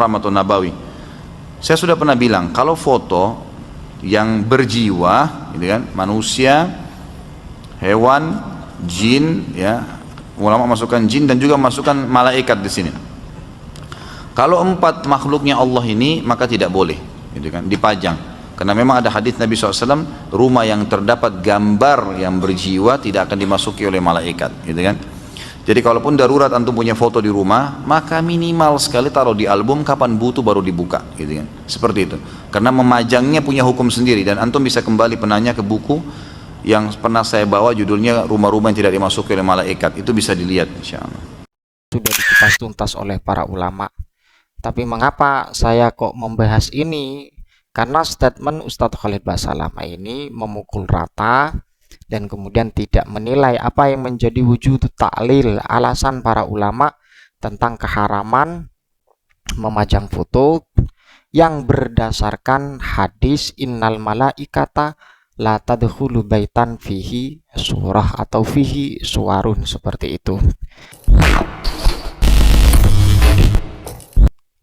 Rahmatun Nabawi. Saya sudah pernah bilang, kalau foto yang berjiwa, gitu kan, manusia, hewan, jin, ya, ulama masukkan jin dan juga masukkan malaikat di sini. Kalau 4 makhluknya Allah ini, maka tidak boleh, gitu kan, dipajang. Karena memang ada hadis Nabi SAW, rumah yang terdapat gambar yang berjiwa tidak akan dimasuki oleh malaikat, gitu kan. Jadi kalaupun darurat antum punya foto di rumah, maka minimal sekali taruh di album, kapan butuh baru dibuka, gitu kan. Seperti itu. Karena memajangnya punya hukum sendiri, dan antum bisa kembali penanya ke buku yang pernah saya bawa, judulnya Rumah-rumah yang tidak dimasuki oleh malaikat. Itu bisa dilihat, insyaallah. Sudah dikupas tuntas oleh para ulama. Tapi mengapa saya kok membahas ini? Karena statement Ustadz Khalid Basalamah ini memukul rata dan kemudian tidak menilai apa yang menjadi wujud taklil, alasan para ulama tentang keharaman memajang foto yang berdasarkan hadis innal malaikata la tadkhulu baitan fihi surah atau fihi suwarun, seperti itu.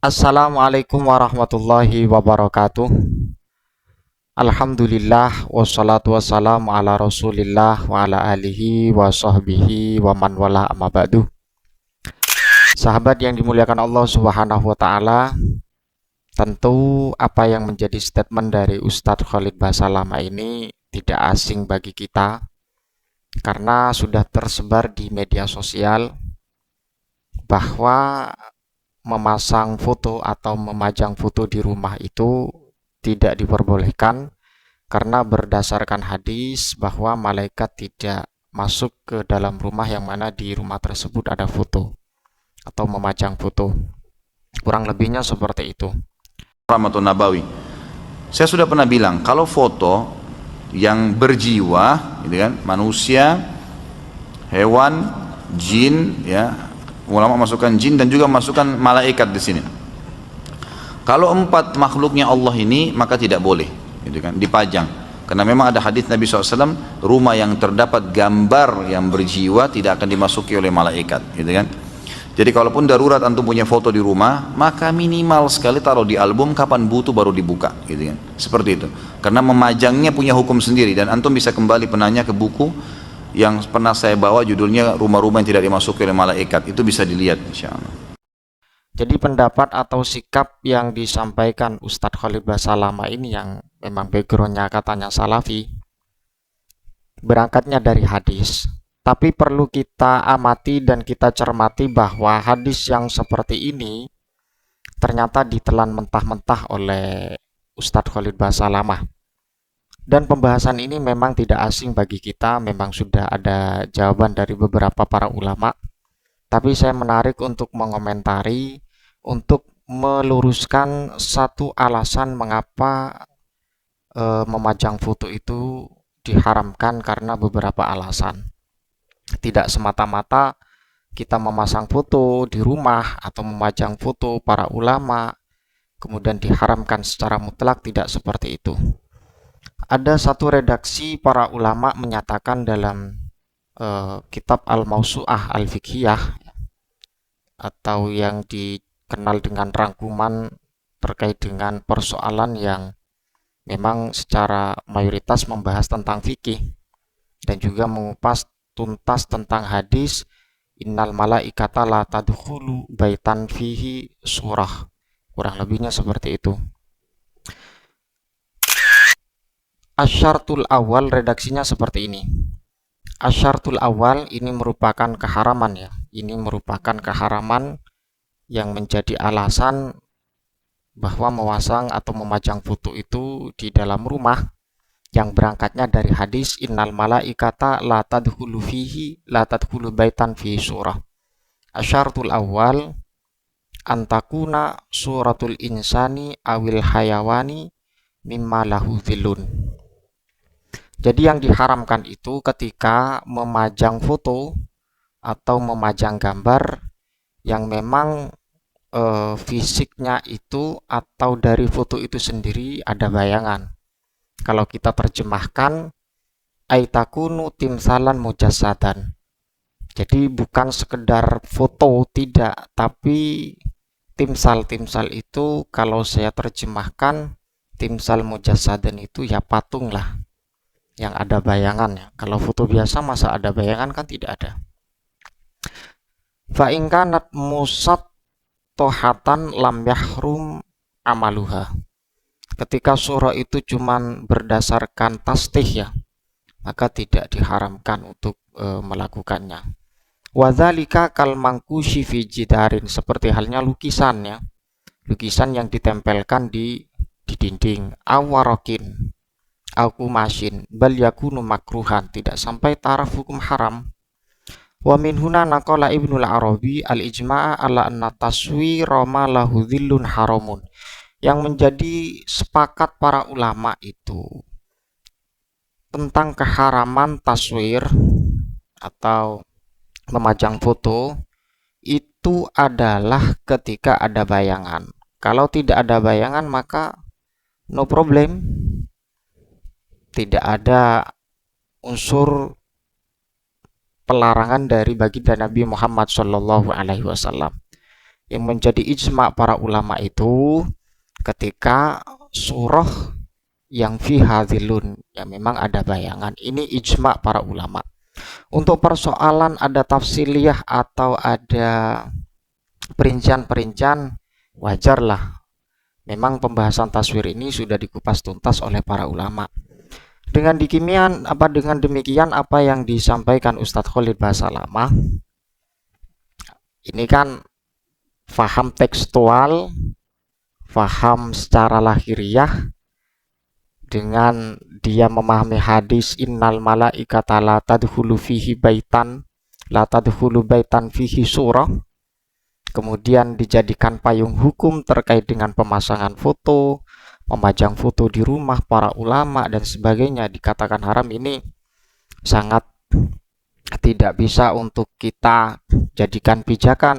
Assalamualaikum warahmatullahi wabarakatuh. Alhamdulillah wassalatu wassalamu ala rasulillah wa ala alihi wa sahbihi wa man wala amma ba'du. Sahabat yang dimuliakan Allah subhanahu wa ta'ala, tentu apa yang menjadi statement dari Ustadz Khalid Basalamah ini tidak asing bagi kita, karena sudah tersebar di media sosial bahwa memasang foto atau memajang foto di rumah itu tidak diperbolehkan, karena berdasarkan hadis bahwa malaikat tidak masuk ke dalam rumah yang mana di rumah tersebut ada foto atau memajang foto. Kurang lebihnya seperti itu. Rahmatun Nabawi. Saya sudah pernah bilang, kalau foto yang berjiwa, gitu kan, manusia, hewan, jin, ya, ulama masukkan jin dan juga masukkan malaikat di sini. Kalau 4 makhluknya Allah ini, maka tidak boleh, gitu kan, dipajang. Karena memang ada hadis Nabi SAW, rumah yang terdapat gambar yang berjiwa tidak akan dimasuki oleh malaikat, gitu kan. Jadi kalaupun darurat antum punya foto di rumah, maka minimal sekali taruh di album, kapan butuh baru dibuka, gitu kan. Seperti itu. Karena memajangnya punya hukum sendiri, dan antum bisa kembali penanya ke buku yang pernah saya bawa, judulnya Rumah-rumah yang tidak dimasuki oleh malaikat. Itu bisa dilihat, insyaallah. Jadi pendapat atau sikap yang disampaikan Ustadz Khalid Basalamah ini, yang memang backgroundnya katanya salafi, berangkatnya dari hadis. Tapi perlu kita amati dan kita cermati bahwa hadis yang seperti ini ternyata ditelan mentah-mentah oleh Ustadz Khalid Basalamah. Dan pembahasan ini memang tidak asing bagi kita, memang sudah ada jawaban dari beberapa para ulama. Tapi saya menarik untuk mengomentari, untuk meluruskan satu alasan mengapa memajang foto itu diharamkan, karena beberapa alasan. Tidak semata-mata kita memasang foto di rumah atau memajang foto para ulama kemudian diharamkan secara mutlak, tidak seperti itu. Ada satu redaksi para ulama menyatakan dalam kitab Al-Mausu'ah Al-Fiqhiyah, atau yang dikenal dengan rangkuman terkait dengan persoalan yang memang secara mayoritas membahas tentang fikih dan juga mengupas tuntas tentang hadis innal malaikata la tadkhulu baitan fihi surah. Kurang lebihnya seperti itu. Asyartul awal, redaksinya seperti ini. Asyartul awal ini merupakan keharaman, ya. Ini merupakan keharaman yang menjadi alasan bahwa memasang atau memajang foto itu di dalam rumah, yang berangkatnya dari hadis innal malaikata la tadkhulu fihi la tadkhulu baitan fihi surah. Asyartul awal antakuna suratul insani awil hayawani mimma lahu dhillun. Jadi yang diharamkan itu ketika memajang foto atau memajang gambar yang memang fisiknya itu atau dari foto itu sendiri ada bayangan. Kalau kita terjemahkan, aitakunu timsalan mujassadan. Jadi bukan sekedar foto, tidak, tapi timsal itu kalau saya terjemahkan, timsal mujassadan itu ya patung lah yang ada bayangannya. Kalau foto biasa masa ada bayangan, kan tidak ada. Fa in kanat musattohatan lam yahrum amaluha. Ketika surah itu cuman berdasarkan tasdih ya, maka tidak diharamkan untuk melakukannya. Wadzalika kal mangkushi fi jidarin, seperti halnya lukisannya, lukisan yang ditempelkan di dinding, awarokin, akumasin, bal yakunu makruhan, tidak sampai taraf hukum haram. Wa min huna naqala Ibnul Arabi al-ijma'a ala anna taswira ma lahu dhillun haramun. Yang menjadi sepakat para ulama itu tentang keharaman taswir atau memajang foto itu adalah ketika ada bayangan. Kalau tidak ada bayangan maka no problem. Tidak ada unsur pelarangan dari baginda Nabi Muhammad SAW. Yang menjadi ijma para ulama itu ketika surah yang fiha dhillun, ya memang ada bayangan. Ini ijma para ulama. Untuk persoalan ada tafsiliyah atau ada perincian-perincian, wajarlah. Memang pembahasan taswir ini sudah dikupas tuntas oleh para ulama. Dengan demikian apa yang disampaikan Ustadz Khalid Basalamah ini kan faham tekstual, faham secara lahiriah, dengan dia memahami hadis innal malaikata la tadkhulu fihi baitan la tadkhulu baitan fihi surah, kemudian dijadikan payung hukum terkait dengan pemasangan foto, memajang foto di rumah para ulama dan sebagainya, dikatakan haram. Ini sangat tidak bisa untuk kita jadikan pijakan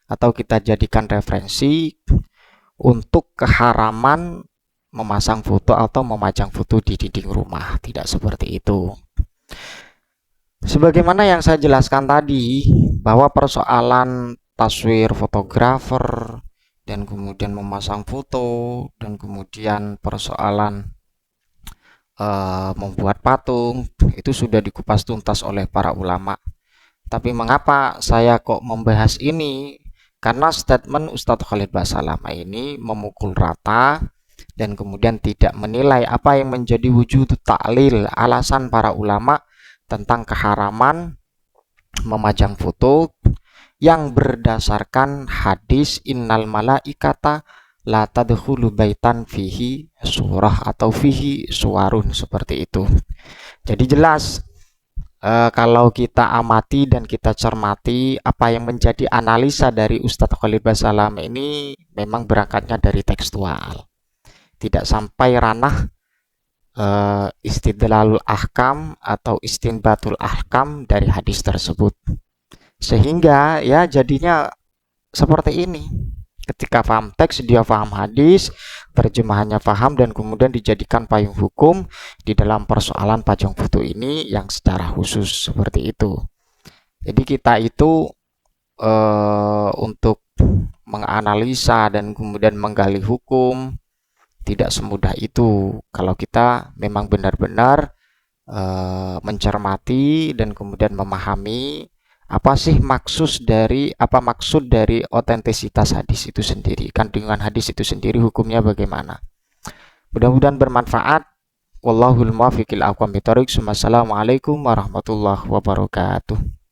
atau kita jadikan referensi untuk keharaman memasang foto atau memajang foto di dinding rumah. Tidak seperti itu. Sebagaimana yang saya jelaskan tadi, bahwa persoalan taswir fotografer dan kemudian memasang foto dan kemudian persoalan membuat patung itu sudah dikupas tuntas oleh para ulama. Tapi mengapa saya kok membahas ini? Karena statement Ustadz Khalid Basalamah ini memukul rata dan kemudian tidak menilai apa yang menjadi wujud ta'lil, alasan para ulama tentang keharaman memajang foto yang berdasarkan hadis innal malaikata la tadkhulu baitan fihi surah atau fihi suwarun, seperti itu. Jadi jelas kalau kita amati dan kita cermati apa yang menjadi analisa dari Ustadz Khalid Basalamah ini memang berangkatnya dari tekstual, tidak sampai ranah istidlalul ahkam atau istinbatul ahkam dari hadis tersebut, sehingga ya jadinya seperti ini. Ketika paham teks, dia paham hadis, terjemahannya paham, dan kemudian dijadikan payung hukum di dalam persoalan pajang foto ini yang secara khusus seperti itu. Jadi kita itu untuk menganalisa dan kemudian menggali hukum tidak semudah itu kalau kita memang benar-benar mencermati dan kemudian memahami apa sih maksud dari otentisitas hadis itu sendiri, kandungan hadis itu sendiri, hukumnya bagaimana. Mudah-mudahan bermanfaat. Wallahul muwaffiq ila aqwamit thoriq. Wassalamualaikum warahmatullahi wabarakatuh.